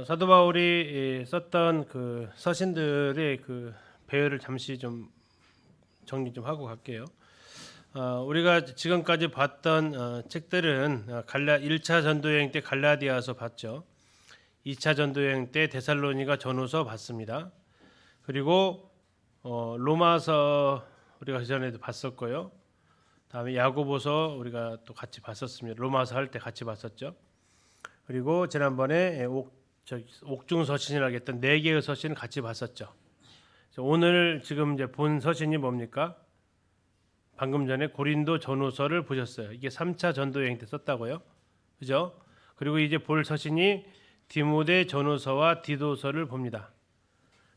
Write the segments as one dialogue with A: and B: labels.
A: 사도 바울이 썼던 그 서신들의 그 배열을 잠시 좀 정리 좀 하고 갈게요. 우리가 지금까지 봤던 책들은 1차 전도 여행 때 갈라디아서 봤죠. 2차 전도 여행 때 데살로니가 전후서 봤습니다. 그리고 로마서 우리가 그전에도 봤었고요. 다음에 야고보서 우리가 또 같이 봤었습니다. 로마서 할 때 같이 봤었죠. 그리고 지난번에 옥중 서신이라고 했던 4개의 서신을 같이 봤었죠. 오늘 지금 이제 본 서신이 뭡니까? 방금 전에 고린도 전후서를 보셨어요. 이게 3차 전도 여행 때 썼다고요. 그죠? 그리고 이제 볼 서신이 디모데 전후서와 디도서를 봅니다.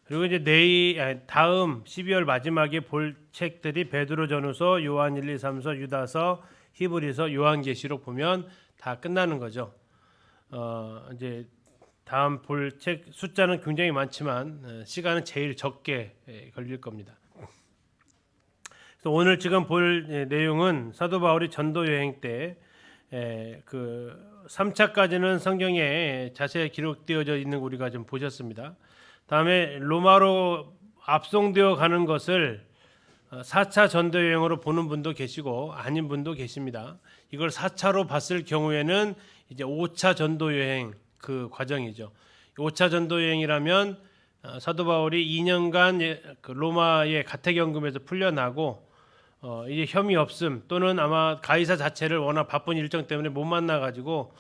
A: 그리고 이제 다음 12월 마지막에 볼 책들이 베드로 전후서, 요한 1, 2, 3서, 유다서, 히브리서, 요한계시록 보면 다 끝나는 거죠. 이제 다음 볼 책 숫자는 굉장히 많지만 시간은 제일 적게 걸릴 겁니다. 그래서 오늘 지금 볼 내용은 사도 바울이 전도 여행 때 그 3차까지는 성경에 자세히 기록되어져 있는 거 우리가 좀 보셨습니다. 다음에 로마로 압송되어 가는 것을 4차 전도 여행으로 보는 분도 계시고 아닌 분도 계십니다. 이걸 4차로 봤을 경우에는 이제 5차 전도 여행 그 과정이죠. 5차 전도 여행이라면 사도 바울이 2년간 그 로마의 가택연금에서 풀려나고 이제 혐의 없음 또는 아마 가이사 자체를 워낙 바쁜 일정 때문에 못 만나 가지고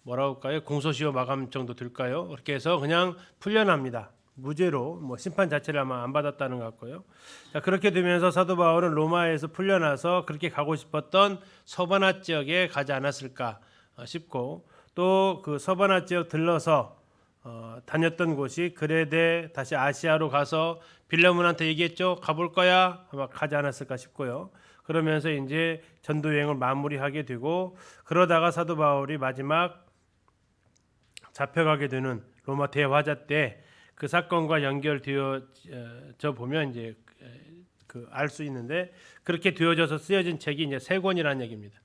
A: 뭐라고 할까요? 공소시효 마감 정도 될까요? 그렇게 해서 그냥 풀려납니다. 무죄로 뭐 심판 자체를 아마 안 받았다는 것 같고요. 자, 그렇게 되면서 사도 바울은 로마에서 풀려나서 그렇게 가고 싶었던 서바나 지역에 가지 않았을까 싶고 또 그 서바나 지역 들러서 다녔던 곳이 그레데 다시 아시아로 가서 빌레몬한테 얘기했죠. 가볼 거야. 아마 가지 않았을까 싶고요. 그러면서 이제 전도 여행을 마무리하게 되고 그러다가 사도 바울이 마지막 잡혀가게 되는 로마 대화자 때 그 사건과 연결되어져 보면 이제 그 알 수 있는데 그렇게 되어져서 쓰여진 책이 이제 3권이라는 얘기입니다.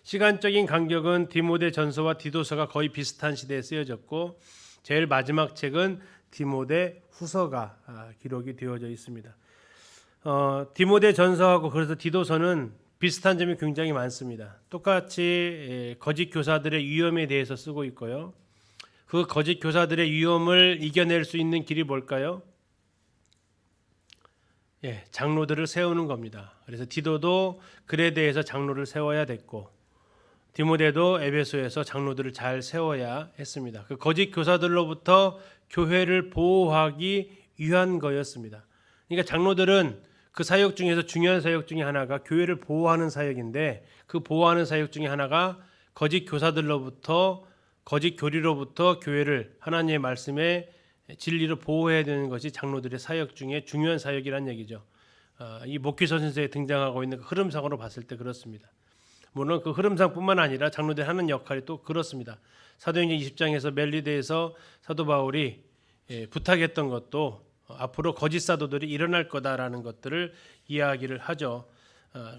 A: 시간적인 간격은 디모데 전서와 디도서가 거의 비슷한 시대에 쓰여졌고 제일 마지막 책은 디모데 후서가 기록이 되어져 있습니다. 디모데 전서하고 그래서 디도서는 비슷한 점이 굉장히 많습니다. 똑같이 거짓 교사들의 위험에 대해서 쓰고 있고요. 그 거짓 교사들의 위험을 이겨낼 수 있는 길이 뭘까요? 장로들을 세우는 겁니다. 그래서 디도도 글에 대해서 장로를 세워야 됐고 디모데도 에베소에서 장로들을 잘 세워야 했습니다. 그 거짓 교사들로부터 교회를 보호하기 위한 거였습니다. 그러니까 장로들은 그 사역 중에서 중요한 사역 중에 하나가 교회를 보호하는 사역인데 그 보호하는 사역 중에 하나가 거짓 교사들로부터 거짓 교리로부터 교회를 하나님의 말씀에 진리로 보호해야 되는 것이 장로들의 사역 중에 중요한 사역이란 얘기죠. 이 목기서신서에 등장하고 있는 그 흐름상으로 봤을 때 그렇습니다. 물론 그 흐름상뿐만 아니라 장로들이 하는 역할이 또 그렇습니다. 사도행전 20장에서 멜리데에서 사도 바울이 부탁했던 것도 앞으로 거짓 사도들이 일어날 거다라는 것들을 이야기를 하죠.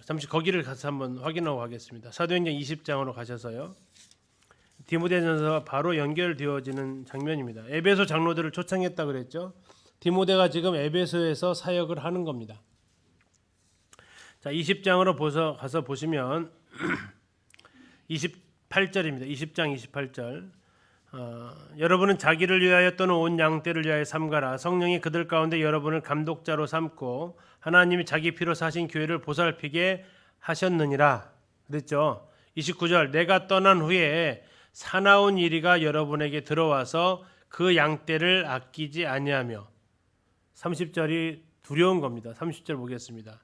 A: 잠시 거기를 가서 한번 확인하고 가겠습니다. 사도행전 20장으로 가셔서요. 디모데전서와 바로 연결되어지는 장면입니다. 에베소 장로들을 초청했다 그랬죠. 디모데가 지금 에베소에서 사역을 하는 겁니다. 자, 20장으로 가서 보시면 28절입니다. 20장 28절. 여러분은 자기를 위하여 또는 온 양떼를 위하여 삼가라. 성령이 그들 가운데 여러분을 감독자로 삼고 하나님이 자기 피로 사신 교회를 보살피게 하셨느니라. 그랬죠. 29절. 내가 떠난 후에 사나운 이리가 여러분에게 들어와서 그 양떼를 아끼지 아니하며 30절이 두려운 겁니다. 30절 보겠습니다.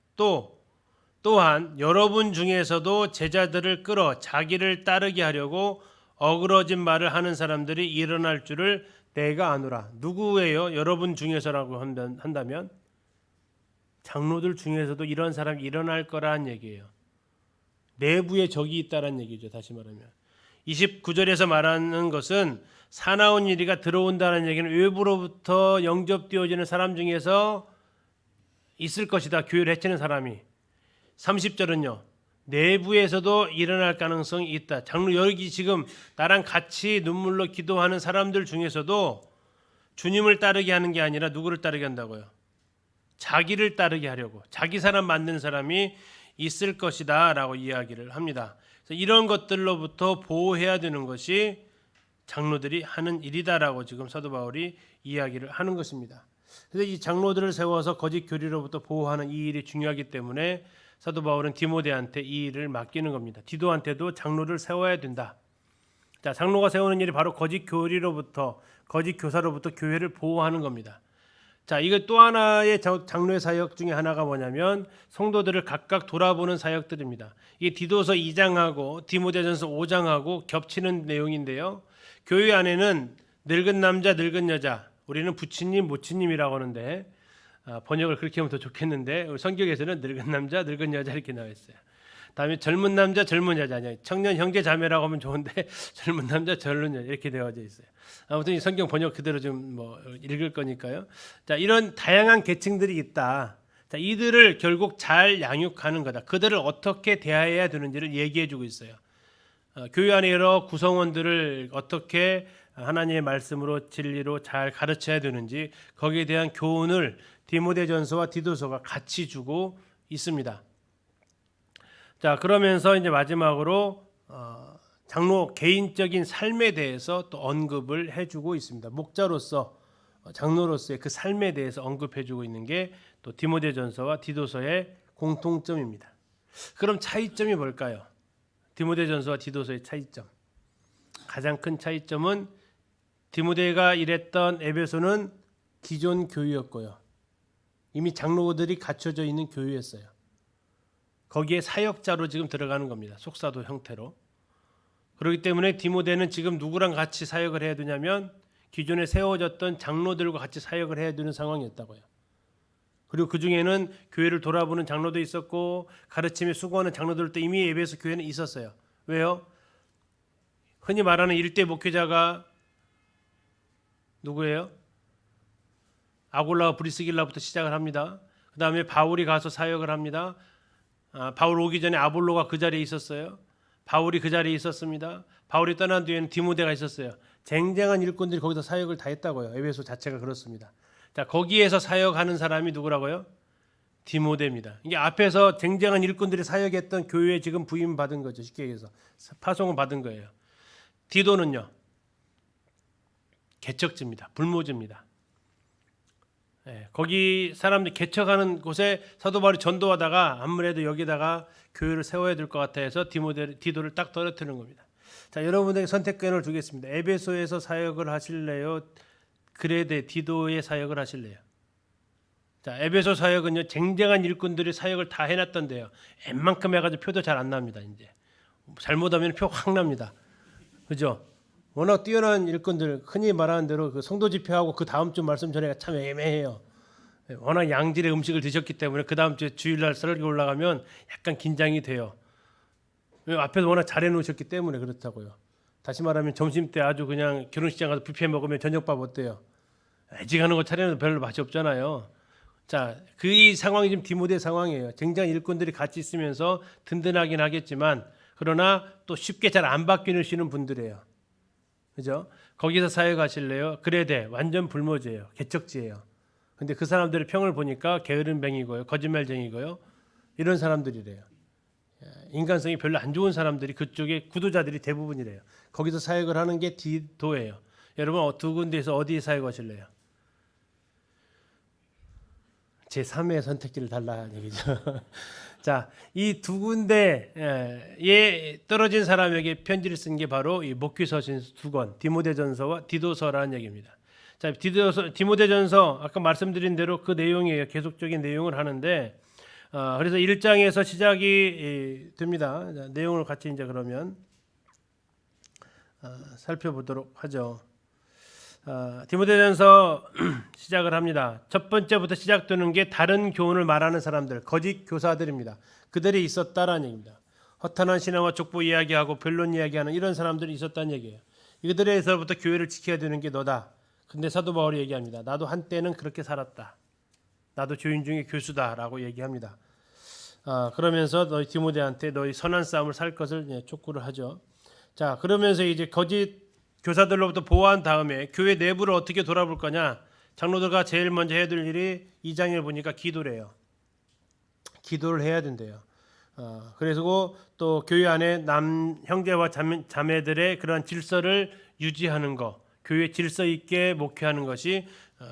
A: 또한 여러분 중에서도 제자들을 끌어 자기를 따르게 하려고 어그러진 말을 하는 사람들이 일어날 줄을 내가 아노라. 누구예요? 여러분 중에서라고 한다면 장로들 중에서도 이런 사람이 일어날 거라는 얘기예요. 내부에 적이 있다는 얘기죠. 다시 말하면 29절에서 말하는 것은 사나운 이리가 들어온다는 얘기는 외부로부터 영접되어지는 사람 중에서 있을 것이다. 교회를 해치는 사람이. 30절은요. 내부에서도 일어날 가능성이 있다. 장로 여기 지금 나랑 같이 눈물로 기도하는 사람들 중에서도 주님을 따르게 하는 게 아니라 누구를 따르게 한다고요? 자기를 따르게 하려고, 자기 사람 만든 사람이 있을 것이다라고 이야기를 합니다. 그래서 이런 것들로부터 보호해야 되는 것이 장로들이 하는 일이다라고 지금 사도 바울이 이야기를 하는 것입니다. 그래서 이 장로들을 세워서 거짓 교리로부터 보호하는 이 일이 중요하기 때문에 사도 바울은 디모데한테 이 일을 맡기는 겁니다. 디도한테도 장로를 세워야 된다. 자, 장로가 세우는 일이 바로 거짓 교리로부터, 거짓 교사로부터 교회를 보호하는 겁니다. 자, 이거 또 하나의 장로의 사역 중에 하나가 뭐냐면 성도들을 각각 돌아보는 사역들입니다. 이게 디도서 2장하고 디모데전서 5장하고 겹치는 내용인데요. 교회 안에는 늙은 남자, 늙은 여자, 우리는 부친님, 모친님이라고 하는데 번역을 그렇게 하면 더 좋겠는데 성경에서는 늙은 남자, 늙은 여자 이렇게 나와 있어요. 다음에 젊은 남자, 젊은 여자, 아니야 청년 형제 자매라고 하면 좋은데 젊은 남자, 젊은 여자 이렇게 되어져 있어요. 아무튼 이 성경 번역 그대로 좀 읽을 거니까요. 자, 이런 다양한 계층들이 있다. 자, 이들을 결국 잘 양육하는 거다. 그들을 어떻게 대해야 되는지를 얘기해주고 있어요. 교회 안에 여러 구성원들을 어떻게 하나님의 말씀으로 진리로 잘 가르쳐야 되는지 거기에 대한 교훈을 디모데전서와 디도서가 같이 주고 있습니다. 자, 그러면서 이제 마지막으로 장로 개인적인 삶에 대해서 또 언급을 해주고 있습니다. 목자로서 장로로서의 그 삶에 대해서 언급해주고 있는 게 또 디모데전서와 디도서의 공통점입니다. 그럼 차이점이 뭘까요? 디모데전서와 디도서의 차이점. 가장 큰 차이점은 디모데가 일했던 에베소는 기존 교회였고요. 이미 장로들이 갖춰져 있는 교회였어요. 거기에 사역자로 지금 들어가는 겁니다. 속사도 형태로. 그렇기 때문에 디모데는 지금 누구랑 같이 사역을 해야 되냐면 기존에 세워졌던 장로들과 같이 사역을 해야 되는 상황이었다고요. 그리고 그 중에는 교회를 돌아보는 장로도 있었고 가르침에 수고하는 장로들도 이미 에베소 교회는 있었어요. 왜요? 흔히 말하는 일대 목회자가 누구예요? 아골라와 브리스길라부터 시작을 합니다. 그 다음에 바울이 가서 사역을 합니다. 바울 오기 전에 아볼로가 그 자리에 있었어요. 바울이 그 자리에 있었습니다. 바울이 떠난 뒤에는 디모데가 있었어요. 쟁쟁한 일꾼들이 거기서 사역을 다 했다고요. 에베소 자체가 그렇습니다. 자, 거기에서 사역하는 사람이 누구라고요? 디모데입니다. 이게 앞에서 쟁쟁한 일꾼들이 사역했던 교회에 지금 부임 받은 거죠. 쉽게 얘기해서 파송을 받은 거예요. 디도는요, 개척지입니다. 불모지입니다. 거기 사람들이 개척하는 곳에 사도 바울이 전도하다가 아무래도 여기다가 교회를 세워야 될 것 같아서 디도를 딱 떨어뜨리는 겁니다. 자, 여러분에게 선택권을 주겠습니다. 에베소에서 사역을 하실래요? 그레데 디도의 사역을 하실래요? 자, 에베소 사역은요, 쟁쟁한 일꾼들이 사역을 다 해놨던데요. 웬만큼 해가지고 표도 잘 안 납니다. 이제 잘못하면 표 확 납니다. 그죠? 워낙 뛰어난 일꾼들, 흔히 말하는 대로 그 성도 집회하고 그 다음 주 말씀 전에가 참 애매해요. 워낙 양질의 음식을 드셨기 때문에 그 다음 주에 주일날 설교 올라가면 약간 긴장이 돼요. 앞에서 워낙 잘해 놓으셨기 때문에 그렇다고요. 다시 말하면 점심 때 아주 그냥 결혼식장 가서 뷔페 먹으면 저녁밥 어때요? 애지간한 거 차려도 별로 맛이 없잖아요. 자, 그 상황이 지금 디모데 상황이에요. 쟁쟁한 일꾼들이 같이 있으면서 든든하긴 하겠지만 그러나 또 쉽게 잘 안 바뀌시는 분들이에요. 그죠? 거기서 사역하실래요? 그레데 완전 불모지예요. 개척지예요. 근데 그 사람들의 평을 보니까 게으름뱅이고요, 거짓말쟁이고요, 이런 사람들이래요. 인간성이 별로 안 좋은 사람들이 그쪽에 구도자들이 대부분이래요. 거기서 사역을 하는 게 디도예요. 여러분 두 군데에서 어디에 사역하실래요? 제 3의 선택지를 달라는 얘기죠. 자, 이 두 군데에 떨어진 사람에게 편지를 쓴 게 바로 이 목귀서신 두 권, 디모데전서와 디도서라는 얘기입니다. 자, 디모데전서 아까 말씀드린 대로 그 내용이에요. 계속적인 내용을 하는데, 그래서 1장에서 시작이 됩니다. 자, 내용을 같이 이제 그러면 살펴보도록 하죠. 디모데전서 시작을 합니다. 첫 번째부터 시작되는 게 다른 교훈을 말하는 사람들, 거짓 교사들입니다. 그들이 있었다라는 얘기입니다. 허탄한 신앙과 족보 이야기하고 변론 이야기하는 이런 사람들이 있었다는 얘기예요. 이들에서부터 교회를 지켜야 되는 게 너다. 근데 사도 바울이 얘기합니다. 나도 한때는 그렇게 살았다. 나도 교인 중에 교수다라고 얘기합니다. 그러면서 너희 디모데한테 너희 선한 싸움을 살 것을 촉구를 하죠. 자, 그러면서 이제 거짓 교사들로부터 보호한 다음에 교회 내부를 어떻게 돌아볼 거냐? 장로들과 제일 먼저 해야 될 일이 2장에 보니까 기도래요. 기도를 해야 된대요. 그래서 또 교회 안에 남 형제와 자매들의 그런 질서를 유지하는 것, 교회 질서 있게 목회하는 것이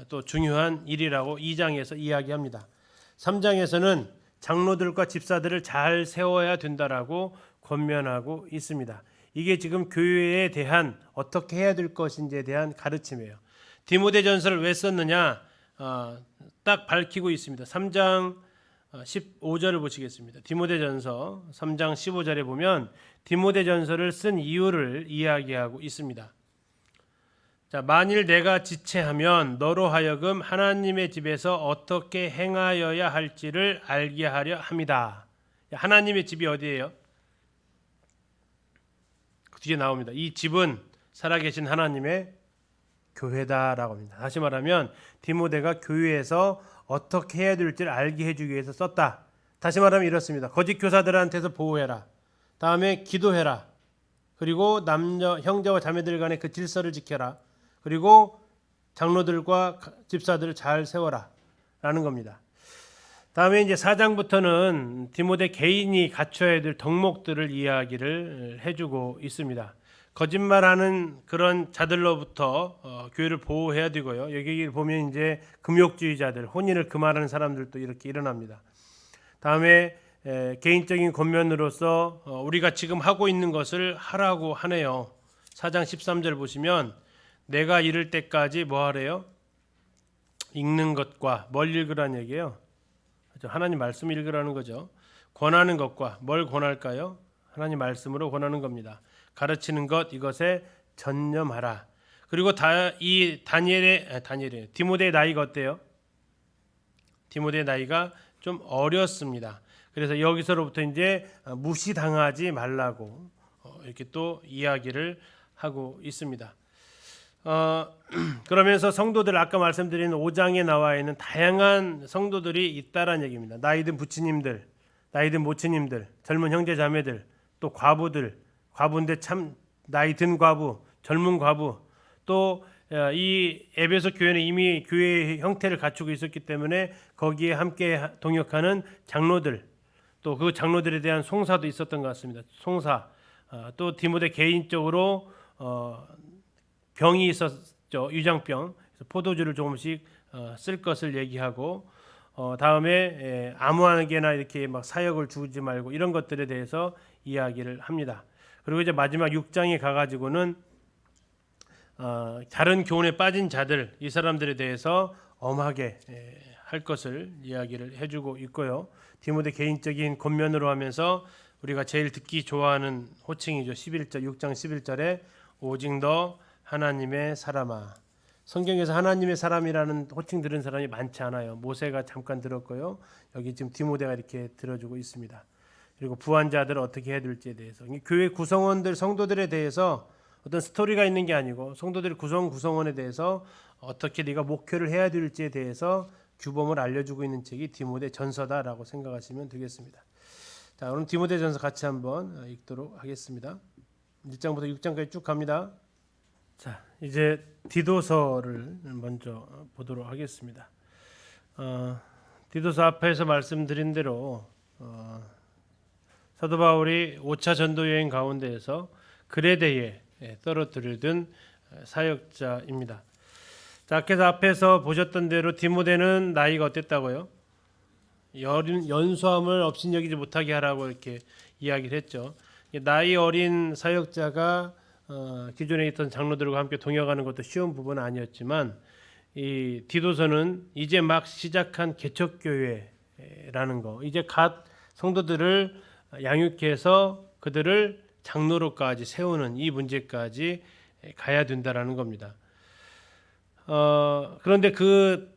A: 또 중요한 일이라고 2장에서 이야기합니다. 3장에서는 장로들과 집사들을 잘 세워야 된다라고 권면하고 있습니다. 이게 지금 교회에 대한 어떻게 해야 될 것인지에 대한 가르침이에요. 디모데전서를 왜 썼느냐? 딱 밝히고 있습니다. 3장 15절을 보시겠습니다. 디모데전서 3장 15절에 보면 디모데전서를 쓴 이유를 이야기하고 있습니다. 자, 만일 내가 지체하면 너로 하여금 하나님의 집에서 어떻게 행하여야 할지를 알게 하려 함이다. 하나님의 집이 어디예요? 그 뒤에 나옵니다. 이 집은 살아계신 하나님의 교회다라고 합니다. 다시 말하면 디모데가 교회에서 어떻게 해야 될지를 알게 해주기 위해서 썼다. 다시 말하면 이렇습니다. 거짓 교사들한테서 보호해라. 다음에 기도해라. 그리고 남녀 형제와 자매들 간의 그 질서를 지켜라. 그리고 장로들과 집사들을 잘 세워라 라는 겁니다. 다음에 이제 4장부터는 디모데 개인이 갖춰야 될 덕목들을 이야기를 해주고 있습니다. 거짓말하는 그런 자들로부터 교회를 보호해야 되고요. 여기 보면 이제 금욕주의자들, 혼인을 금하는 사람들도 이렇게 일어납니다. 다음에 개인적인 권면으로서 우리가 지금 하고 있는 것을 하라고 하네요. 4장 13절 보시면 내가 이를 때까지 뭐 하래요? 읽는 것과 뭘 읽으라는 얘기예요. 하나님 말씀 읽으라는 거죠. 권하는 것과 뭘 권할까요? 하나님 말씀으로 권하는 겁니다. 가르치는 것 이것에 전념하라. 그리고 이 디모데의 나이가 어때요? 디모데의 나이가 좀 어렸습니다. 그래서 여기서부터 이제 무시당하지 말라고 이렇게 또 이야기를 하고 있습니다. 그러면서 성도들 아까 말씀드린 5장에 나와 있는 다양한 성도들이 있다라는 얘기입니다. 나이든 부치님들, 나이든 모치님들, 젊은 형제 자매들, 또 과부인데 참 나이 든 과부, 젊은 과부, 또 이 에베소 교회는 이미 교회의 형태를 갖추고 있었기 때문에 거기에 함께 동역하는 장로들, 또 그 장로들에 대한 송사도 있었던 것 같습니다. 송사, 또 디모데 개인적으로 병이 있었죠. 유장병. 그래서 포도주를 조금씩 쓸 것을 얘기하고 다음에 아무에게나 이렇게 막 사역을 주지 말고 이런 것들에 대해서 이야기를 합니다. 그리고 이제 마지막 6장에 가가지고는 다른 교훈에 빠진 자들 이 사람들에 대해서 엄하게 할 것을 이야기를 해주고 있고요. 디모데 개인적인 권면으로 하면서 우리가 제일 듣기 좋아하는 호칭이죠. 11절 6장 11절에 오직 너 하나님의 사람아. 성경에서 하나님의 사람이라는 호칭 들은 사람이 많지 않아요. 모세가 잠깐 들었고요. 여기 지금 디모데가 이렇게 들어주고 있습니다. 그리고 부한자들을 어떻게 해야 될지에 대해서 교회 구성원들 성도들에 대해서 어떤 스토리가 있는 게 아니고 성도들 구성원에 대해서 어떻게 네가 목회를 해야 될지에 대해서 규범을 알려주고 있는 책이 디모데 전서다라고 생각하시면 되겠습니다. 자, 오늘 디모데 전서 같이 한번 읽도록 하겠습니다. 1장부터 6장까지 쭉 갑니다. 자, 이제 디도서를 먼저 보도록 하겠습니다. 디도서 앞에서 말씀드린 대로 사도 바울이 5차 전도 여행 가운데에서 그레데에 떨어뜨리던 사역자입니다. 자, 그래서 앞에서 보셨던 대로 디모데는 나이가 어땠다고요? 연소함을 업신여기지 못하게 하라고 이렇게 이야기를 했죠. 나이 어린 사역자가 기존에 있던 장로들과 함께 동역하는 것도 쉬운 부분은 아니었지만 이 디도서는 이제 막 시작한 개척교회라는 거, 이제 갓 성도들을 양육해서 그들을 장로로까지 세우는 이 문제까지 가야 된다라는 겁니다. 그런데 그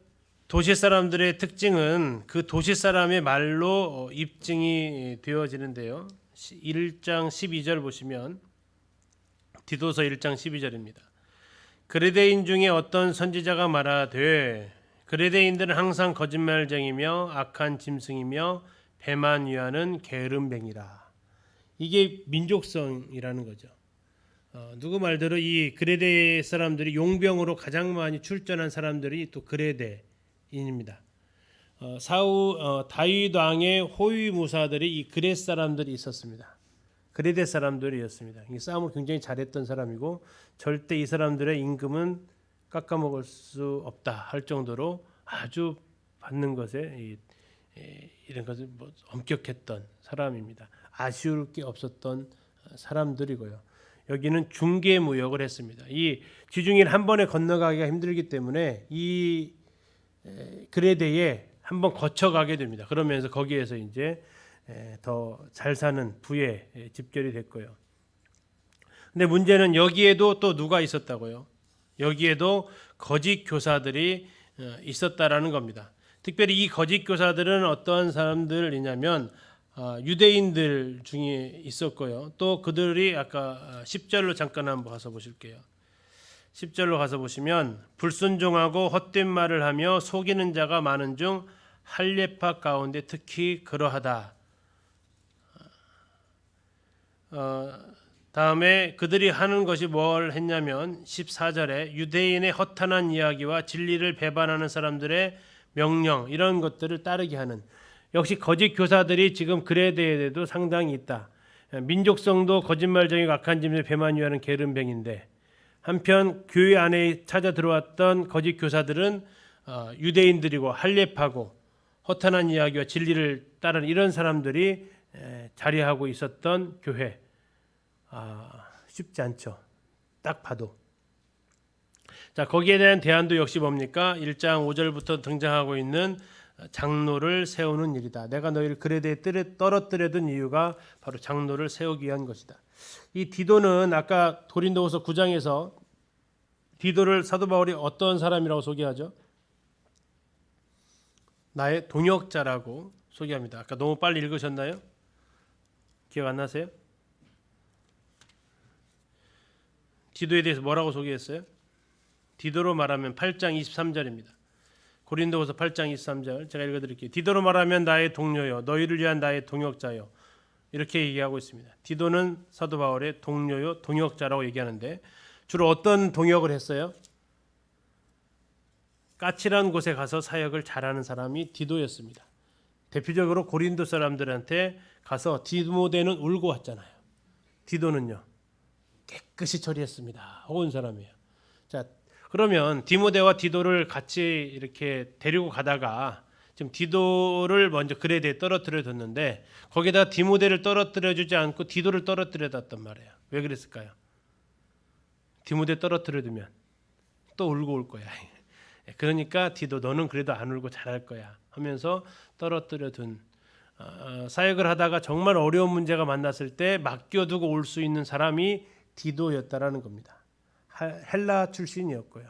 A: 도시 사람들의 특징은 그 도시 사람의 말로 입증이 되어지는데요. 1장 12절 보시면 디도서 1장 12절입니다. 그레데인 중에 어떤 선지자가 말하되 그레데인들은 항상 거짓말쟁이며 악한 짐승이며 배만 위하는 게으름뱅이라. 이게 민족성이라는 거죠. 누구 말대로 이 그레데 사람들이 용병으로 가장 많이 출전한 사람들이 또 그레데인입니다. 다윗 왕의 호위무사들이 이 그레 사람들이 있었습니다. 그레데 사람들이었습니다. 이 싸움을 굉장히 잘했던 사람이고 절대 이 사람들의 임금은 깎아먹을 수 없다 할 정도로 아주 받는 것에 이런 것을 엄격했던 사람입니다. 아쉬울 게 없었던 사람들이고요. 여기는 중개 무역을 했습니다. 이 지중해를 한 번에 건너가기가 힘들기 때문에 이 그레데에 한번 거쳐가게 됩니다. 그러면서 거기에서 이제 더 잘 사는 부에 집결이 됐고요. 근데 문제는 여기에도 또 누가 있었다고요? 여기에도 거짓 교사들이 있었다라는 겁니다. 특별히 이 거짓 교사들은 어떠한 사람들이냐면 유대인들 중에 있었고요. 또 그들이 아까 10절로 잠깐 한번 가서 보실게요. 10절로 가서 보시면 불순종하고 헛된 말을 하며 속이는 자가 많은 중 할례파 가운데 특히 그러하다. 다음에 그들이 하는 것이 뭘 했냐면 14절에 유대인의 허탄한 이야기와 진리를 배반하는 사람들의 명령 이런 것들을 따르게 하는 역시 거짓 교사들이 지금 그레데에도 상당히 있다. 민족성도 거짓말쟁이 악한 짐을 배만 위하는 게으름뱅인데 한편 교회 안에 찾아 들어왔던 거짓 교사들은 유대인들이고 할례파고 허탄한 이야기와 진리를 따르는 이런 사람들이 자리하고 있었던 교회. 쉽지 않죠. 딱 봐도. 자, 거기에 대한 대안도 역시 뭡니까? 1장 5절부터 등장하고 있는 장로를 세우는 일이다. 내가 너희를 그레데에 떨어뜨려둔 이유가 바로 장로를 세우기 위한 것이다. 이 디도는 아까 고린도후서 9장에서 디도를 사도 바울이 어떤 사람이라고 소개하죠? 나의 동역자라고 소개합니다. 아까 너무 빨리 읽으셨나요? 기억 안 나세요? 디도에 대해서 뭐라고 소개했어요? 디도로 말하면 8장 23절입니다. 고린도후서 8장 23절 제가 읽어드릴게요. 디도로 말하면 나의 동료요 너희를 위한 나의 동역자요 이렇게 얘기하고 있습니다. 디도는 사도 바울의 동료요 동역자라고 얘기하는데 주로 어떤 동역을 했어요? 까칠한 곳에 가서 사역을 잘하는 사람이 디도였습니다. 대표적으로 고린도 사람들한테 가서 디모데는 울고 왔잖아요. 디도는요 깨끗이 처리했습니다. 온 사람이에요. 자, 그러면 디모데와 디도를 같이 이렇게 데리고 가다가 지금 디도를 먼저 그레데에 떨어뜨려 뒀는데 거기다가 디모데를 떨어뜨려 주지 않고 디도를 떨어뜨려 뒀단 말이에요. 왜 그랬을까요? 디모데 떨어뜨려 두면 또 울고 올 거야. 그러니까 디도 너는 그래도 안 울고 잘할 거야 하면서 떨어뜨려 둔 사역을 하다가 정말 어려운 문제가 만났을 때 맡겨두고 올 수 있는 사람이 디도였다라는 겁니다. 헬라 출신이었고요.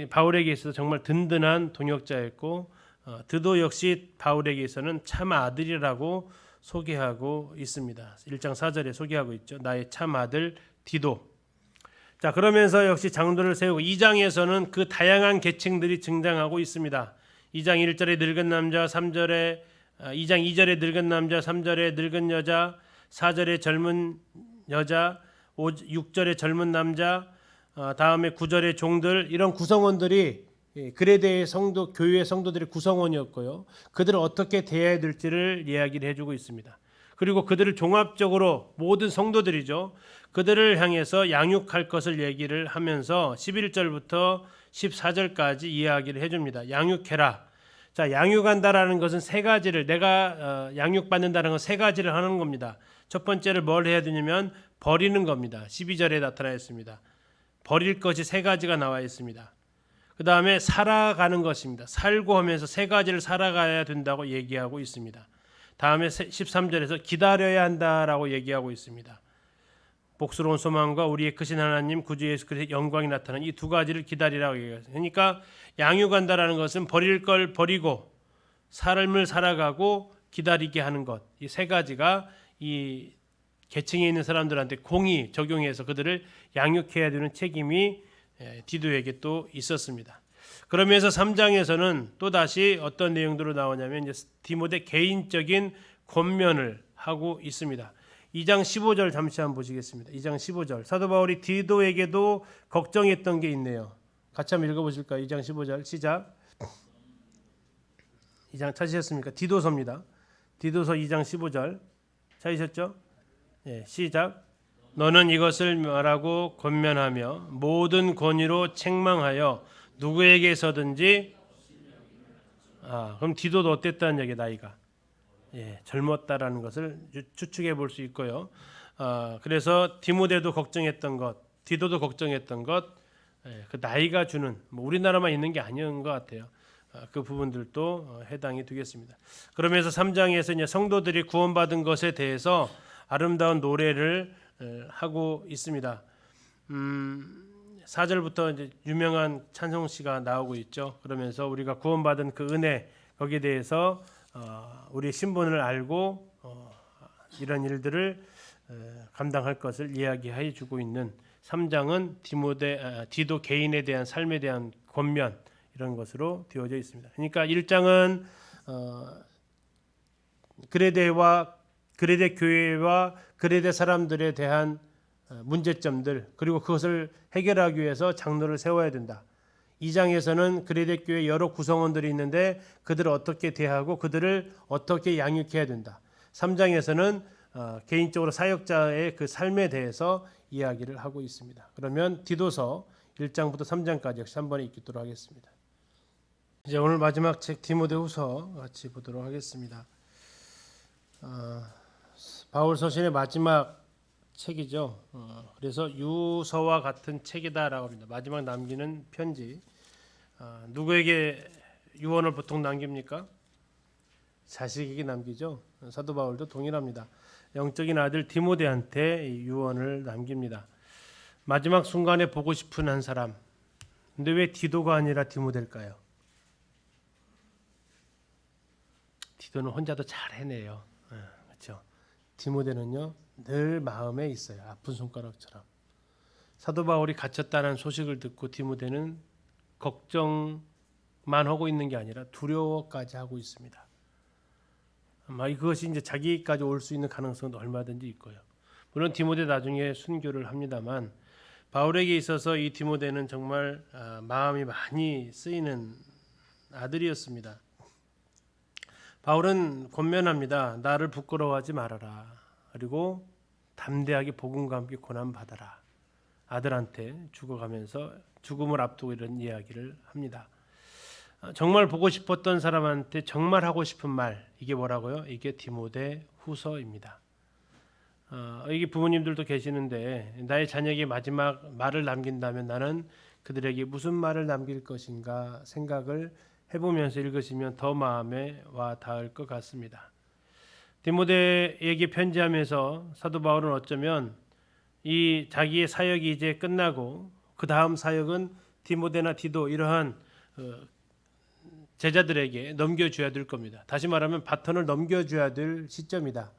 A: 바울에게 있어서 정말 든든한 동역자였고 디도 역시 바울에게 있어서는 참 아들이라고 소개하고 있습니다. 1장 4절에 소개하고 있죠. 나의 참 아들 디도. 자, 그러면서 역시 장로를 세우고 2장에서는 그 다양한 계층들이 등장하고 있습니다. 2장 1절에 늙은 남자, 3절에 2장 2절에 늙은 남자, 3절에 늙은 여자, 4절에 젊은 여자, 6절에 젊은 남자, 다음에 9절에 종들 이런 구성원들이 그레데의 성도 교회 성도들의 구성원이었고요. 그들을 어떻게 대해야 될지를 이야기를 해주고 있습니다. 그리고 그들을 종합적으로 모든 성도들이죠. 그들을 향해서 양육할 것을 얘기를 하면서 11절부터 14절까지 이야기를 해줍니다. 양육해라. 자, 양육한다라는 것은 세 가지를 내가 양육받는다는 건 세 가지를 하는 겁니다. 첫 번째를 뭘 해야 되냐면 버리는 겁니다. 12절에 나타나 있습니다. 버릴 것이 세 가지가 나와 있습니다. 그 다음에 살아가는 것입니다. 살고 하면서 세 가지를 살아가야 된다고 얘기하고 있습니다. 다음에 13절에서 기다려야 한다라고 얘기하고 있습니다. 복스러운 소망과 우리의 크신 하나님 구주 예수 그리스도의 영광이 나타나는 이 두 가지를 기다리라고 얘기해요. 그러니까 양육한다라는 것은 버릴 걸 버리고 삶을 살아가고 기다리게 하는 것. 이 세 가지가 이 계층에 있는 사람들한테 공히 적용해서 그들을 양육해야 되는 책임이 디도에게 또 있었습니다. 그러면서 3장에서는 또 다시 어떤 내용들로 나오냐면 이제 디모데 개인적인 권면을 하고 있습니다. 2장 15절 잠시 한번 보시겠습니다. 2장 15절. 사도 바울이 디도에게도 걱정했던 게 있네요. 같이 한번 읽어 보실까요? 2장 15절 시작. 2장 찾으셨습니까? 디도서입니다. 디도서 2장 15절 찾으셨죠? 예, 시작. 너는 이것을 말하고 권면하며 모든 권위로 책망하여 누구에게서든지 그럼 디도도 어땠다는 얘기 나이가 젊었다라는 것을 추측해 볼 수 있고요. 그래서 디모데도 걱정했던 것, 디도도 걱정했던 것, 그 나이가 주는 뭐 우리나라만 있는 게 아닌 것 같아요. 그 부분들도 해당이 되겠습니다. 그러면서 3장에서 이제 성도들이 구원받은 것에 대해서 아름다운 노래를 하고 있습니다. 4절부터 이제 유명한 찬송시가 나오고 있죠. 그러면서 우리가 구원받은 그 은혜 거기에 대해서 우리의 신분을 알고 이런 일들을 감당할 것을 이야기해 주고 있는 3장은 디도 개인에 대한 삶에 대한 권면 이런 것으로 되어져 있습니다. 그러니까 1장은 그레데 교회와 그레데 사람들에 대한 문제점들 그리고 그것을 해결하기 위해서 장로를 세워야 된다. 2장에서는 그레데 교회 여러 구성원들이 있는데 그들을 어떻게 대하고 그들을 어떻게 양육해야 된다. 3장에서는 개인적으로 사역자의 그 삶에 대해서 이야기를 하고 있습니다. 그러면 디도서 1장부터 3장까지 역시 한 번에 읽도록 하겠습니다. 이제 오늘 마지막 책 디모데후서 같이 보도록 하겠습니다. 바울 서신의 마지막 책이죠. 그래서 유서와 같은 책이다라고 합니다. 마지막 남기는 편지. 누구에게 유언을 보통 남깁니까? 자식에게 남기죠. 사도 바울도 동일합니다. 영적인 아들 디모데한테 유언을 남깁니다. 마지막 순간에 보고 싶은 한 사람. 근데 왜 디도가 아니라 디모데일까요? 디도는 혼자도 잘 해내요. 그렇죠. 디모데는요 늘 마음에 있어요. 아픈 손가락처럼. 사도 바울이 갇혔다는 소식을 듣고 디모데는 걱정만 하고 있는 게 아니라 두려워까지 하고 있습니다. 아마 그것이 이제 자기까지 올 수 있는 가능성도 얼마든지 있고요. 물론 디모데 나중에 순교를 합니다만 바울에게 있어서 이 디모데는 정말 마음이 많이 쓰이는 아들이었습니다. 바울은 권면합니다. 나를 부끄러워하지 말아라. 그리고 담대하게 복음과 함께 고난 받아라. 아들한테 죽어가면서 죽음을 앞두고 이런 이야기를 합니다. 정말 보고 싶었던 사람한테 정말 하고 싶은 말 이게 뭐라고요? 이게 디모데 후서입니다. 여기 부모님들도 계시는데 나의 자녀에게 마지막 말을 남긴다면 나는 그들에게 무슨 말을 남길 것인가 생각을 해보면서 읽으시면 더 마음에 와 닿을 것 같습니다. 디모데에게 편지하면서 사도 바울은 어쩌면 이 자기의 사역이 이제 끝나고 그 다음 사역은 디모데나 디도 이러한 제자들에게 넘겨줘야 될 겁니다. 다시 말하면 바톤을 넘겨줘야 될 시점이다.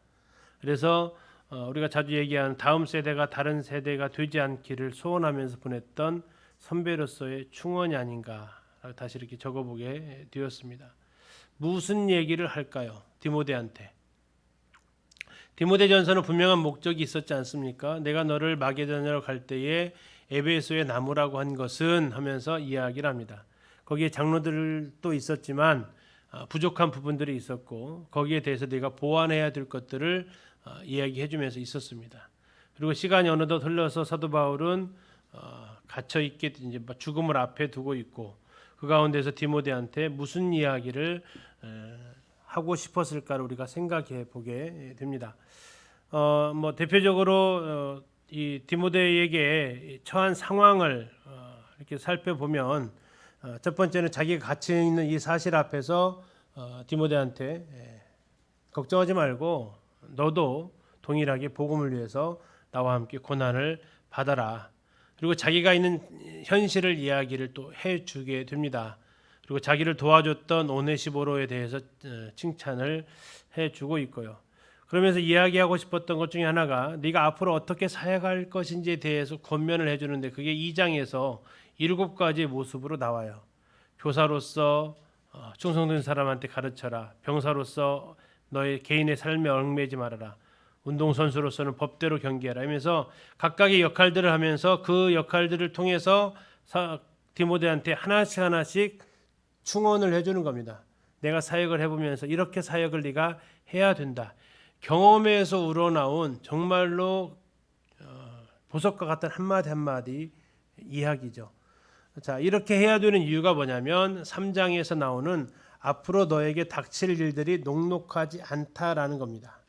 A: 그래서 우리가 자주 얘기하는 다음 세대가 다른 세대가 되지 않기를 소원하면서 보냈던 선배로서의 충언이 아닌가 다시 이렇게 적어보게 되었습니다. 무슨 얘기를 할까요? 디모데한테. 디모데전서는 분명한 목적이 있었지 않습니까? 내가 너를 마게도냐로 갈 때에 에베소에 남으라고 한 것은 하면서 이야기를 합니다. 거기에 장로들도 있었지만 부족한 부분들이 있었고 거기에 대해서 내가 보완해야 될 것들을 이야기해 주면서 있었습니다. 그리고 시간이 어느덧 흘러서 사도 바울은 갇혀 있게 이제 죽음을 앞에 두고 있고 그 가운데서 디모데한테 무슨 이야기를 하고 싶었을까를 우리가 생각해 보게 됩니다. 대표적으로 이 디모데에게 처한 상황을 이렇게 살펴보면 첫 번째는 자기가 갇혀 있는 이 사실 앞에서 디모데한테 걱정하지 말고 너도 동일하게 복음을 위해서 나와 함께 고난을 받아라. 그리고 자기가 있는 현실을 이야기를 또 해주게 됩니다. 그리고 자기를 도와줬던 오네시보로에 대해서 칭찬을 해주고 있고요. 그러면서 이야기하고 싶었던 것 중에 하나가 네가 앞으로 어떻게 사역할 것인지에 대해서 권면을 해주는데 그게 2장에서 7가지의 모습으로 나와요. 교사로서 충성된 사람한테 가르쳐라. 병사로서 너의 개인의 삶에 얽매이지 말아라. 운동선수로서는 법대로 경기하라 하면서 각각의 역할들을 하면서 그 역할들을 통해서 디모데한테 하나씩 충원을 해주는 겁니다. 내가 사역을 해보면서 이렇게 사역을 네가 해야 된다. 경험에서 우러나온 정말로 보석과 같은 한마디 한마디 이야기죠. 자, 이렇게 해야 되는 이유가 뭐냐면 3장에서 나오는 앞으로 너에게 닥칠 일들이 녹록하지 않다라는 겁니다.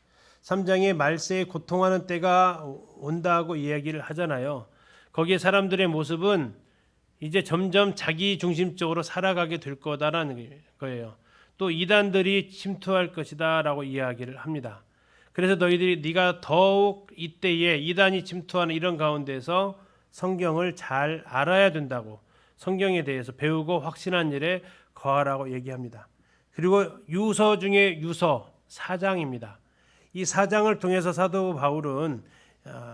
A: 3장에 말세에 고통하는 때가 온다고 이야기를 하잖아요. 거기에 사람들의 모습은 이제 점점 자기 중심적으로 살아가게 될 거다라는 거예요. 또 이단들이 침투할 것이다라고 이야기를 합니다. 그래서 네가 더욱 이때에 이단이 침투하는 이런 가운데서 성경을 잘 알아야 된다고, 성경에 대해서 배우고 확신한 일에 거하라고 얘기합니다. 그리고 유서 중에 유서 4장입니다. 이 4장을 통해서 사도 바울은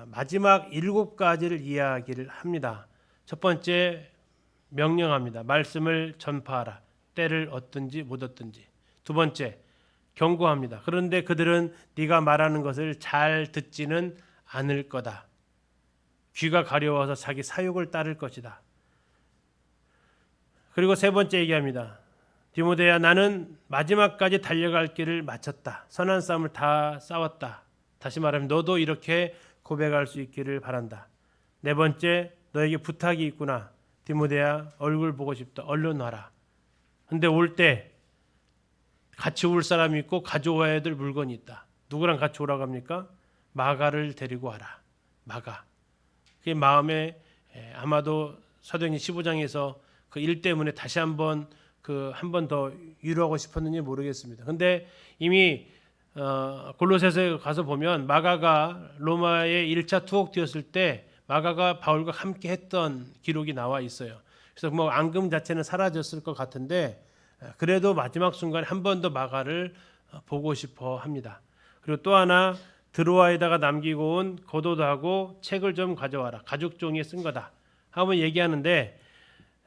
A: 마지막 7가지를 이야기를 합니다. 첫 번째 명령합니다. 말씀을 전파하라. 때를 얻든지 못 얻든지. 두 번째 경고합니다. 그런데 그들은 네가 말하는 것을 잘 듣지는 않을 거다. 귀가 가려워서 자기 사욕을 따를 것이다. 그리고 세 번째 얘기합니다. 디모데야, 나는 마지막까지 달려갈 길을 마쳤다. 선한 싸움을 다 싸웠다. 다시 말하면 너도 이렇게 고백할 수 있기를 바란다. 네 번째, 너에게 부탁이 있구나. 디모데야, 얼굴 보고 싶다. 얼른 와라. 근데 올 때 같이 올 사람이 있고 가져와야 될 물건이 있다. 누구랑 같이 오라고 합니까? 마가를 데리고 와라. 마가. 그게 마음에 아마도 사도행전 15장에서 그 일 때문에 다시 한번 한 번 더 위로하고 싶었는지 모르겠습니다. 근데 이미 골로새서에 가서 보면 마가가 로마에 1차 투옥되었을 때 마가가 바울과 함께 했던 기록이 나와 있어요. 그래서 뭐 앙금 자체는 사라졌을 것 같은데 그래도 마지막 순간에 한 번 더 마가를 보고 싶어 합니다. 그리고 또 하나 드로아에다가 남기고 온 고도도하고 책을 좀 가져와라. 가죽 종이에 쓴 거다. 한번 얘기하는데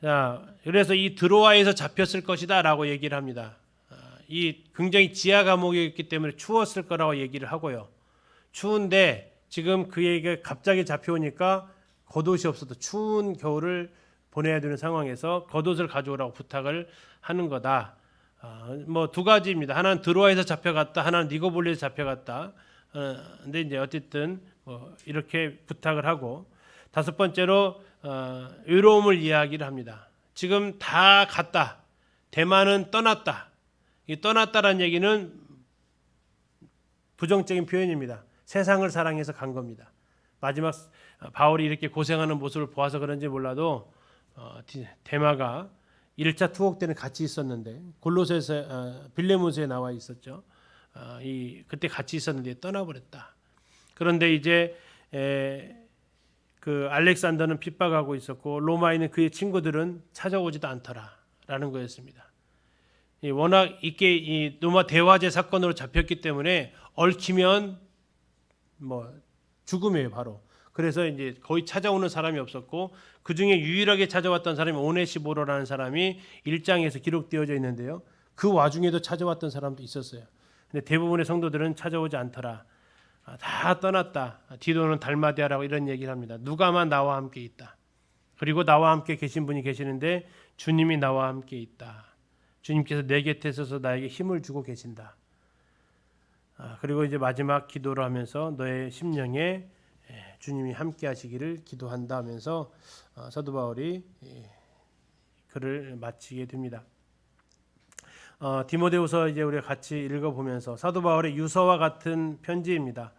A: 자, 그래서 이 드로아에서 잡혔을 것이다라고 얘기를 합니다. 이 굉장히 지하 감옥이었기 때문에 추웠을 거라고 얘기를 하고요. 추운데 지금 그에게 갑자기 잡혀오니까 겉옷이 없어도 추운 겨울을 보내야 되는 상황에서 겉옷을 가져오라고 부탁을 하는 거다. 뭐 두 가지입니다. 하나는 드로아에서 잡혀갔다, 하나는 니고볼리에서 잡혀갔다. 근데 이제 어쨌든 이렇게 부탁을 하고 다섯 번째로 외로움을 이야기를 합니다. 지금 다 갔다. 대만은 떠났다. 이 떠났다라는 얘기는 부정적인 표현입니다. 세상을 사랑해서 간 겁니다. 마지막 바울이 이렇게 고생하는 모습을 보아서 그런지 몰라도 데마가 1차 투옥 때는 같이 있었는데 골로새서 빌레몬서에 나와 있었죠. 그때 같이 있었는데 떠나버렸다. 그런데 이제 그 알렉산더는 핍박하고 있었고 로마에 있는 그의 친구들은 찾아오지도 않더라라는 거였습니다. 워낙 이게 이 로마 대화제 사건으로 잡혔기 때문에 얽히면 뭐 죽음이에요 바로. 그래서 이제 거의 찾아오는 사람이 없었고 그 중에 유일하게 찾아왔던 사람이 오네시보로라는 사람이 1장에서 기록되어져 있는데요. 그 와중에도 찾아왔던 사람도 있었어요. 근데 대부분의 성도들은 찾아오지 않더라. 다 떠났다. 디도는 달마디아라고 이런 얘기를 합니다. 누가만 나와 함께 있다. 그리고 나와 함께 계신 분이 계시는데 주님이 나와 함께 있다. 주님께서 내 곁에 있어서 나에게 힘을 주고 계신다. 그리고 이제 마지막 기도를 하면서 너의 심령에 주님이 함께 하시기를 기도한다 하면서 사도 바울이 글을 마치게 됩니다. 디모데후서 이제 우리가 같이 읽어보면서 사도 바울의 유서와 같은 편지입니다.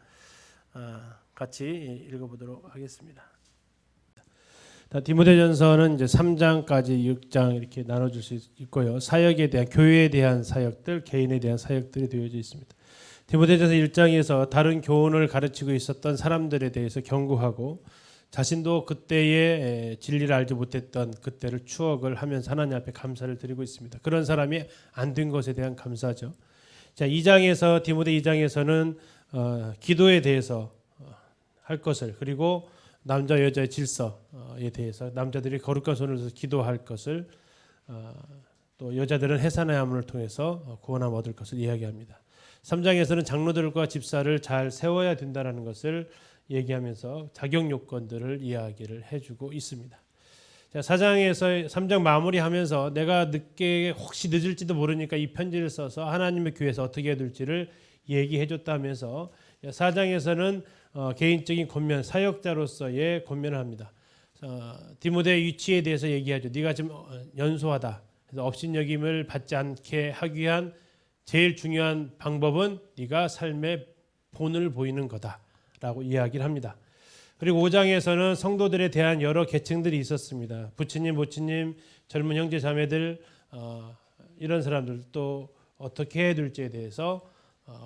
A: 같이 읽어보도록 하겠습니다. 디모데전서는 이제 3장까지 6장 이렇게 나눠줄 수 있고요. 사역에 대한 교회에 대한 사역들, 개인에 대한 사역들이 되어져 있습니다. 디모데전서 1장에서 다른 교훈을 가르치고 있었던 사람들에 대해서 경고하고 자신도 그때의 진리를 알지 못했던 그때를 추억을 하면서 하나님 앞에 감사를 드리고 있습니다. 그런 사람이 안 된 것에 대한 감사죠. 자, 2장에서 디모데 2장에서는 기도에 대해서 할 것을 그리고 남자 여자의 질서에 대해서 남자들이 거룩한 손을 들어서 기도할 것을 또 여자들은 해산의 가문을 통해서 구원함 얻을 것을 이야기합니다. 3장에서는 장로들과 집사를 잘 세워야 된다는 것을 얘기하면서 자격 요건들을 이야기를 해주고 있습니다. 자, 4장에서 3장 마무리하면서 내가 혹시 늦을지도 모르니까 이 편지를 써서 하나님의 교회에서 어떻게 해야 될지를 얘기해 줬다면서 4장에서는 개인적인 권면, 사역자로서의 권면을 합니다. 디모데의 위치에 대해서 얘기하죠. 네가 지금 연소하다. 그래서 업신여김을 받지 않게 하기 위한 제일 중요한 방법은 네가 삶의 본을 보이는 거다라고 이야기를 합니다. 그리고 5장에서는 성도들에 대한 여러 계층들이 있었습니다. 부처님, 모친님, 젊은 형제 자매들 이런 사람들 또 어떻게 해야 될지에 대해서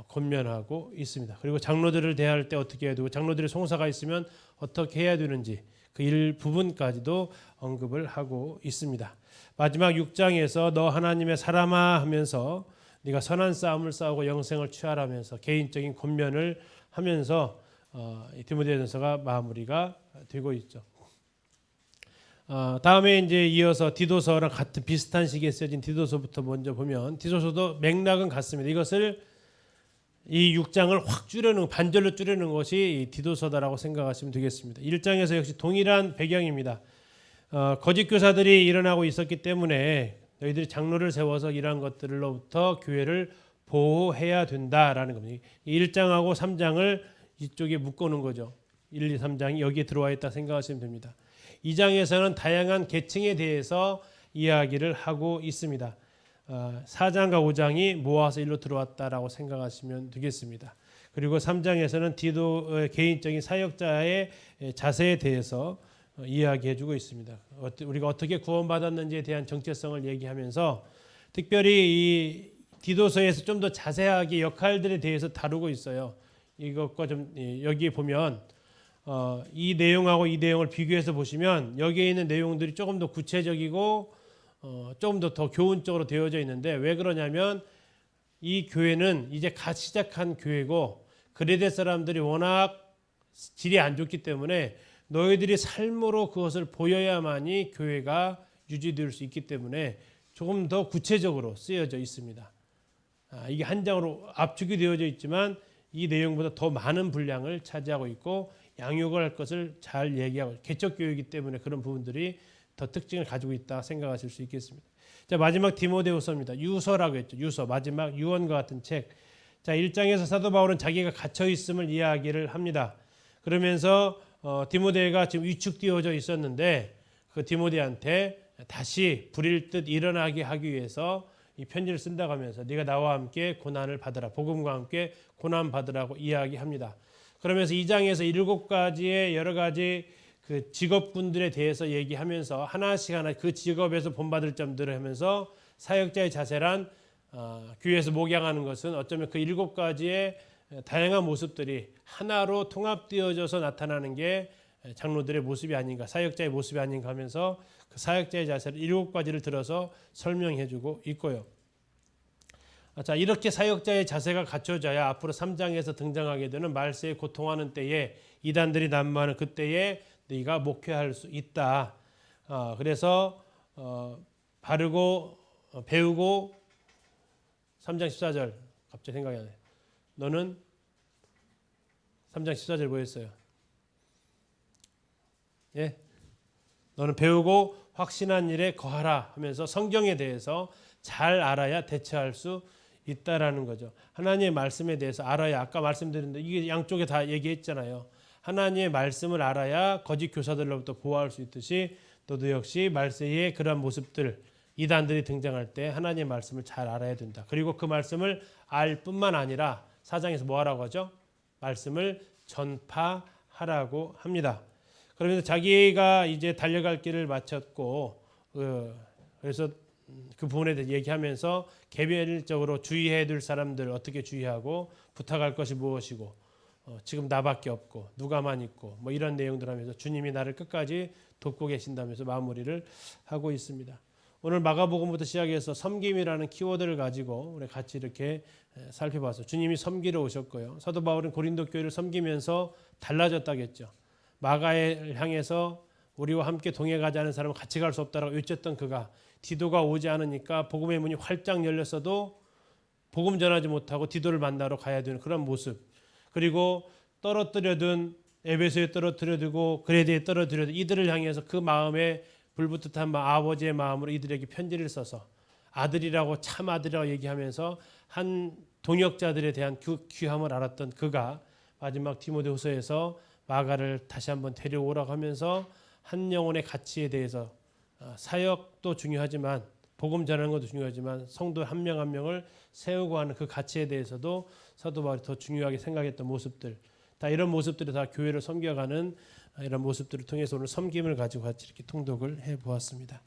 A: 권면하고 있습니다. 그리고 장로들을 대할 때 어떻게 해야 되고 장로들의 송사가 있으면 어떻게 해야 되는지 그 일부분까지도 언급을 하고 있습니다. 마지막 6장에서 너 하나님의 사람아 하면서 네가 선한 싸움을 싸우고 영생을 취하라면서 개인적인 권면을 하면서 디모데전서가 마무리가 되고 있죠. 다음에 이제 이어서 디도서랑 같은 비슷한 시기에 쓰여진 디도서부터 먼저 보면 디도서도 맥락은 같습니다. 이것을 이 6장을 확 반절로 줄여놓은 것이 디도서다라고 생각하시면 되겠습니다. 1장에서 역시 동일한 배경입니다. 거짓 교사들이 일어나고 있었기 때문에 너희들이 장로를 세워서 이러한 것들로부터 교회를 보호해야 된다라는 겁니다. 1장하고 3장을 이쪽에 묶어놓은 거죠. 1, 2, 3장이 여기에 들어와 있다 생각하시면 됩니다. 2장에서는 다양한 계층에 대해서 이야기를 하고 있습니다. 4장과 5장이 모아서 일로 들어왔다라고 생각하시면 되겠습니다. 그리고 3장에서는 디도의 개인적인 사역자의 자세에 대해서 이야기해주고 있습니다. 우리가 어떻게 구원받았는지에 대한 정체성을 얘기하면서 특별히 이 디도서에서 좀 더 자세하게 역할들에 대해서 다루고 있어요. 이것과 좀 여기에 보면 이 내용하고 이 내용을 비교해서 보시면 여기에 있는 내용들이 조금 더 구체적이고 조금 더 교훈적으로 되어져 있는데 왜 그러냐면 이 교회는 이제 갓 시작한 교회고 그레데 사람들이 워낙 질이 안 좋기 때문에 너희들이 삶으로 그것을 보여야만이 교회가 유지될 수 있기 때문에 조금 더 구체적으로 쓰여져 있습니다. 이게 한 장으로 압축이 되어져 있지만 이 내용보다 더 많은 분량을 차지하고 있고 양육을 할 것을 잘 얘기하고 개척 교육이기 때문에 그런 부분들이 더 특징을 가지고 있다 생각하실 수 있겠습니다. 자, 마지막 디모데후서입니다. 유서라고 했죠. 유서, 마지막 유언과 같은 책. 자, 1장에서 사도 바울은 자기가 갇혀 있음을 이야기를 합니다. 그러면서 디모데가 지금 위축되어져 있었는데 그 디모데한테 다시 불일 듯 일어나게 하기 위해서 이 편지를 쓴다고 하면서 네가 나와 함께 고난을 받으라. 복음과 함께 고난 받으라고 이야기합니다. 그러면서 2장에서 7가지의 여러 가지 그 직업군들에 대해서 얘기하면서 하나씩 그 직업에서 본받을 점들을 하면서 사역자의 자세란 교회에서 목양하는 것은 어쩌면 그 7가지의 다양한 모습들이 하나로 통합되어져서 나타나는 게 장로들의 모습이 아닌가, 사역자의 모습이 아닌가 하면서 그 사역자의 자세를 7가지를 들어서 설명해주고 있고요. 자, 이렇게 사역자의 자세가 갖춰져야 앞으로 3장에서 등장하게 되는 말세에 고통하는 때에 이단들이 난무하는 그때에 네가 목회할 수 있다. 그래서 바르고 배우고 3장 14절 갑자기 생각이 나네. 너는 3장 14절 뭐였어요? 예, 너는 배우고 확신한 일에 거하라 하면서 성경에 대해서 잘 알아야 대처할 수 있다라는 거죠. 하나님의 말씀에 대해서 알아야 아까 말씀드렸는데 이게 양쪽에 다 얘기했잖아요. 하나님의 말씀을 알아야 거짓 교사들로부터 보호할 수 있듯이 너도 역시 말세의 그러한 모습들 이단들이 등장할 때 하나님의 말씀을 잘 알아야 된다. 그리고 그 말씀을 알 뿐만 아니라 4장에서 뭐 하라고 하죠? 말씀을 전파하라고 합니다. 그러면서 자기가 이제 달려갈 길을 마쳤고 그래서 그 부분에 대해 얘기하면서 개별적으로 주의해야 될 사람들 어떻게 주의하고 부탁할 것이 무엇이고 지금 나밖에 없고 누가만 있고 뭐 이런 내용들 하면서 주님이 나를 끝까지 돕고 계신다면서 마무리를 하고 있습니다. 오늘 마가복음부터 시작해서 섬김이라는 키워드를 가지고 우리 같이 이렇게 살펴봤어요. 주님이 섬기러 오셨고요. 사도 바울은 고린도 교회를 섬기면서 달라졌다겠죠. 마가를 향해서 우리와 함께 동행하지 않은 사람은 같이 갈 수 없다라고 외쳤던 그가 디도가 오지 않으니까 복음의 문이 활짝 열렸어도 복음 전하지 못하고 디도를 만나러 가야 되는 그런 모습. 그리고 떨어뜨려둔 에베소에 떨어뜨려두고 그레데에 떨어뜨려둔 이들을 향해서 그 마음에 불붙듯한 아버지의 마음으로 이들에게 편지를 써서 아들이라고 참 아들이라고 얘기하면서 한 동역자들에 대한 그 귀함을 알았던 그가 마지막 디모데후서에서 마가를 다시 한번 데려오라고 하면서 한 영혼의 가치에 대해서 사역도 중요하지만 복음 전하는 것도 중요하지만 성도 한 명 한 명을 세우고 하는 그 가치에 대해서도 사도 바울이 더 중요하게 생각했던 모습들, 다 이런 모습들이 다 교회를 섬겨가는 이런 모습들을 통해서 오늘 섬김을 가지고 같이 이렇게 통독을 해 보았습니다.